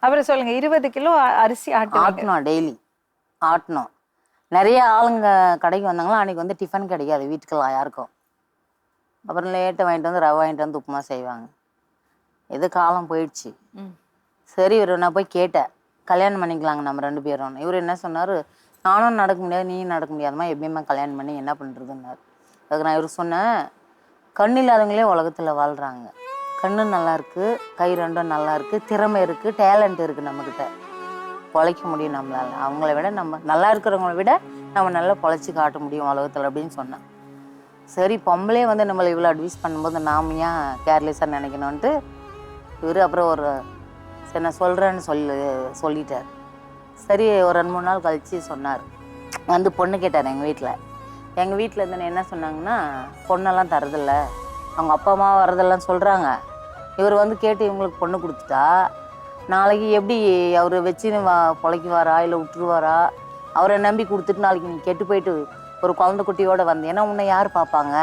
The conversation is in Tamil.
அப்புறம் சொல்லுங்க, 20 கிலோ அரிசி ஆட்டுவீங்க. ஆட்டணும் டெய்லி, ஆட்டணும். நிறைய ஆளுங்க கடைக்கு வந்தாங்களா, அன்றைக்கி வந்து டிஃபன் கிடைக்காது வீட்டுக்கெல்லாம் யாருக்கும். அப்புறம் லேட்டை வாங்கிட்டு வந்து ரவை வாங்கிட்டு வந்து உப்புமா செய்வாங்க. எது காலம் போயிடுச்சு. சரி நான் போய் கேட்டேன், கல்யாணம் பண்ணிக்கலாங்க நம்ம 2 பேரும். இவர் என்ன சொன்னார், நானும் நடக்க முடியாது நீயும் நடக்க முடியாதுமா, எப்படியுமா கல்யாணம் பண்ணி என்ன பண்ணுறதுன்னாரு. அதுக்கு நான் இவர் சொன்னேன், கண் இல்லாதவங்களே உலகத்தில் வாழ்கிறாங்க. கண்ணு நல்லா இருக்குது, கை ரெண்டும் நல்லா இருக்குது, திறமை இருக்குது, டேலண்ட் இருக்குது நம்மக்கிட்ட. பொழைக்க முடியும் நம்மளால். அவங்கள விட நம்ம நல்லா இருக்கிறவங்கள விட நம்ம நல்லா பொழைச்சி காட்ட முடியும் உலகத்தில் அப்படின்னு சொன்னேன். சரி பொம்பளே வந்து நம்மளை இவ்வளோ அட்வைஸ் பண்ணும்போது நாம் ஏன் கேர்லெஸ்ஸாக நினைக்கணுன்ட்டு இவர் அப்புறம் ஒரு சரி நான் சொல்கிறேன்னு சொல்லிட்டார். சரி ஒரு 2-3 நாள் கழித்து சொன்னார், வந்து பொண்ணு கேட்டார் எங்கள் வீட்டில். எங்கள் வீட்டில் இருந்து என்ன சொன்னாங்கன்னா, பொண்ணெல்லாம் தரதில்ல, அவங்க அப்பா அம்மா வரதெல்லாம் சொல்கிறாங்க. இவர் வந்து கேட்டு இவங்களுக்கு பொண்ணு கொடுத்துட்டா நாளைக்கு எப்படி அவர் வச்சுன்னு பொழைக்குவாரா இல்லை விட்டுருவாரா? அவரை நம்பி கொடுத்துட்டு நாளைக்கு நீ கெட்டு போயிட்டு ஒரு குழந்தை குட்டியோடு வந்தேன்னா உன்னை யார் பார்ப்பாங்க?